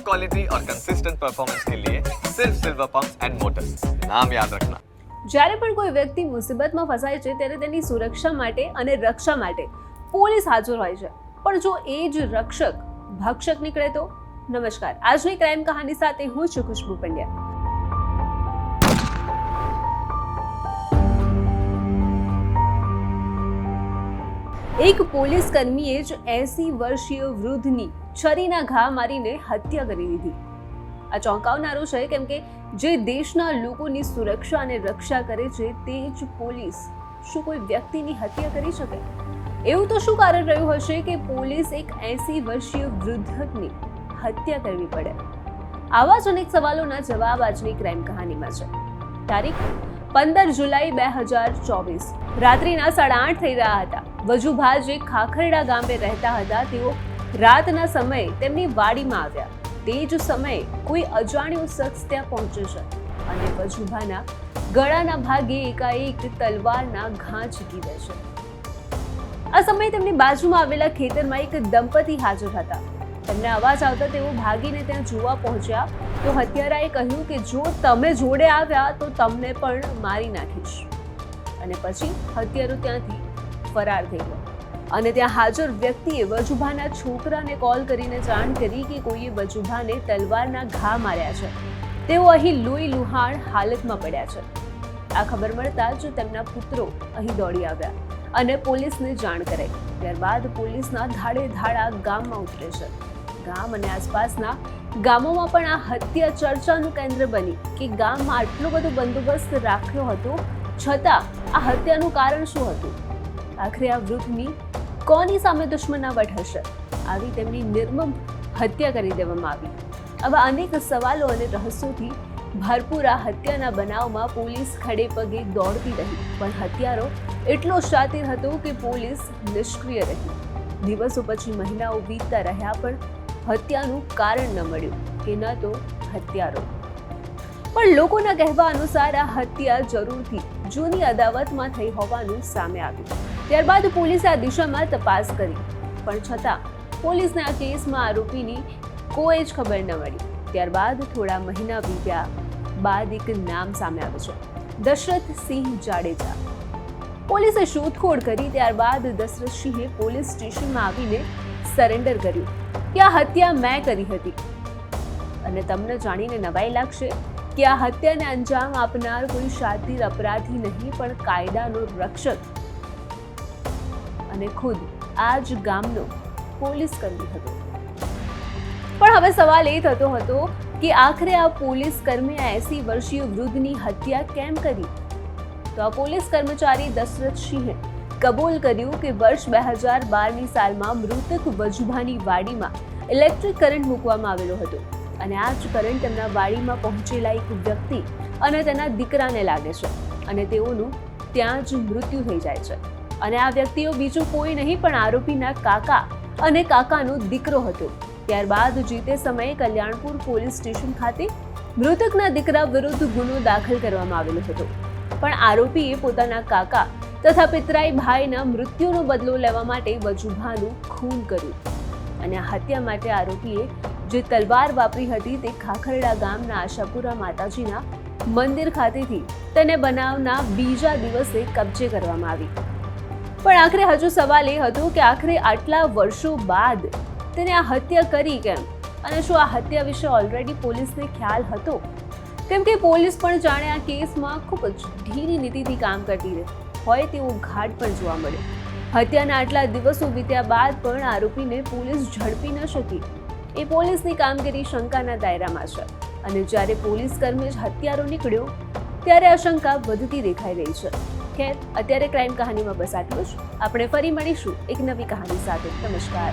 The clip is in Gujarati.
क्वालिटी और कंसिस्टेंट परफॉर्मेंस के लिए सिर्फ सिल्वर पंप्स एंड मोटर्स, नाम याद रखना। જ્યારે પણ કોઈ વ્યક્તિ મુસીબતમાં ફસાય છે ત્યારે તેની સુરક્ષા માટે અને રક્ષા માટે પોલીસ હાજર હોય છે, પણ જો એ જ રક્ષક ભક્ષક નીકળે તો? નમસ્કાર, આજની ક્રાઇમ કહાની સાથે હું છું ખુશ્બુ પંડ્યા। એક પોલીસ કર્મીએ જ 80 વર્ષીય વૃદ્ધની છરીના ઘા મારીને હત્યા કરી દીધી। આ ચોંકાવનારું છે, કેમ કે જે દેશના લોકોની સુરક્ષા અને રક્ષા કરે છે તે જ પોલીસ શું કોઈ વ્યક્તિની હત્યા કરી શકે? એવું તો શું કારણ રહ્યું હશે કે પોલીસ એક 80 વર્ષીય વૃદ્ધની હત્યા કરવી પડે? આવા જ અનેક સવાલોના જવાબ આજની ક્રાઇમ કહાનીમાં છે। તારીખ 15 જુલાઈ 2024, રાત્રિના 8:30 થઈ રહ્યા હતા। વજુભા જે ખાખરડા ગામે રહેતા હતા તેઓ રાતના સમયે તેમની વાડીમાં આવ્યા। તે જ સમયે કોઈ અજાણ્યો શખ્સ ત્યાં પહોંચે છે અને વજુભાના ગળાના ભાગે એકાએક તલવારના ઘા ઝીકી દે છે। આ સમયે તેમની બાજુમાં આવેલા ખેતરમાં એક દંપતી હાજર હતા। તેમને અવાજ આવતા તેઓ ભાગીને ત્યાં જોવા પહોંચ્યા તો હત્યારાએ કહ્યું કે જો તમે જોડે આવ્યા તો તમને પણ મારી નાખીશ, અને પછી હત્યારો ત્યાંથી ફરાર થઈ ગયો। અને ત્યાં હાજર વ્યક્તિએ વજુભાના છોકરાને કોલ કરીને જાણ કરી કે કોઈએ વજુભાને તલવારના ઘા માર્યા છે, તેઓ અહીં લોહી લુહાણ હાલતમાં પડ્યા છે। આ ખબર મળતા જ તેમના પુત્રો અહીં દોડી આવ્યા અને પોલીસને જાણ કરાઈ। ત્યારબાદ પોલીસના ધાડે ધાડા ગામમાં ઉતરે છે। ગામ અને આસપાસના ગામોમાં પણ આ હત્યા ચર્ચાનું કેન્દ્ર બની કે ગામમાં આટલો બધો બંદોબસ્ત રાખ્યો હતો છતાં આ હત્યાનું કારણ શું હતું? આખરે આ વૃદ્ધની કોની સામે દુશ્મનાવટ હશે? આવી તેમની નિર્મમ હત્યા કરી દેવામાં આવી। આવા અનેક સવાલો અને રહસ્યોથી ભરપૂર આ હત્યાના બનાવમાં પોલીસ ખડે પગે દોડતી રહી, પણ હત્યારો એટલો શાતિર હતો કે પોલીસ નિષ્ક્રિય રહી। દિવસો પછી મહિનાઓ વીતતા રહ્યા, પણ હત્યાનું કારણ ન મળ્યું કે ન તો હત્યારો। પણ લોકોના કહેવા અનુસાર આ હત્યા જરૂરથી જૂની અદાવતમાં થઈ હોવાનું સામે આવ્યું। ત્યારબાદ પોલીસે આ દિશામાં તપાસ કરી, પણ છતાં પોલીસને આ કેસમાં આરોપીની કોઈ જ ખબર ન મળી। ત્યારબાદ થોડા મહિના વીત્યા બાદ એક નામ સામે આવે છે, દશરથસિંહ જાડેજા। પોલીસે શોધખોળ કરી, ત્યારબાદ દશરથસિંહે પોલીસ સ્ટેશનમાં આવીને સરેન્ડર કર્યું કે આ હત્યા મેં કરી હતી। અને તમને જાણીને નવાઈ લાગશે કે આ હત્યાને અંજામ આપનાર કોઈ શાતિર અપરાધી નહીં, પણ કાયદાનો રક્ષક અને ખુદ આ જ ગામનો પોલીસ કર્મી હતો। પણ હવે સવાલ એ થતો હતો કે આખરે આ પોલીસ કર્મીએ 80 વર્ષીય વૃદ્ધની હત્યા કેમ કરી? તો આ પોલીસ કર્મચારી દશરથસિંહે કબૂલ કર્યું કે વર્ષ 2012ની સાલમાં મૃતક વજુભાની વાડીમાં ઇલેક્ટ્રિક કરંટ મૂકવામાં આવેલો હતો, અને આ જ કરંટ તેમના વાડીમાં પહોંચેલા એક વ્યક્તિ અને તેના દીકરાને લાગે છે, અને તેઓનું ત્યાં જ મૃત્યુ થઈ જાય છે। અને આ વ્યક્તિઓ બીજું કોઈ નહીં પણ આરોપીના કાકા અને કાકાનો દીકરો હતો। ત્યારબાદ જે તે સમયે કલ્યાણપુર પોલીસ સ્ટેશન ખાતે મૃતકના દીકરા વિરુદ્ધ ગુનો દાખલ કરવામાં આવેલો હતો, પણ આરોપીએ પોતાના કાકા તથા પિતરાઈ ભાઈના મૃત્યુનો બદલો લેવા માટે વજુભાનું ખૂન કર્યું। અને આ હત્યા માટે આરોપીએ જે તલવાર વાપરી હતી તે ખાખરડા ગામના આશાપુરા માતાજીના મંદિર ખાતેથી તેને બનાવના બીજા દિવસે કબજે કરવામાં આવી। પણ આખરે હજુ સવાલ એ હતો કે આખરે આટલા વર્ષો બાદ તેને આ હત્યા કરી કેમ? અને શું આ હત્યા વિશે ઓલરેડી પોલીસને ખ્યાલ હતો? કેમ કે પોલીસ પણ જાણે આ કેસમાં ખૂબ જ ઢીલી નીતિથી કામ કરતી હોય તેવો ઘાટ પણ જોવા મળ્યો। હત્યાના આટલા દિવસો વીત્યા બાદ પણ આરોપીને પોલીસ ઝડપી ન શકી। એ પોલીસની કામગીરી શંકાના દાયરામાં છે, અને જ્યારે પોલીસ કર્મી જ હત્યારો નીકળ્યો ત્યારે આ શંકા વધતી દેખાઈ રહી છે। ખેર, અત્યારે ક્રાઇમ કહાનીમાં બસ આટલું જ। આપણે ફરી મળીશું એક નવી કહાની સાથે। નમસ્કાર।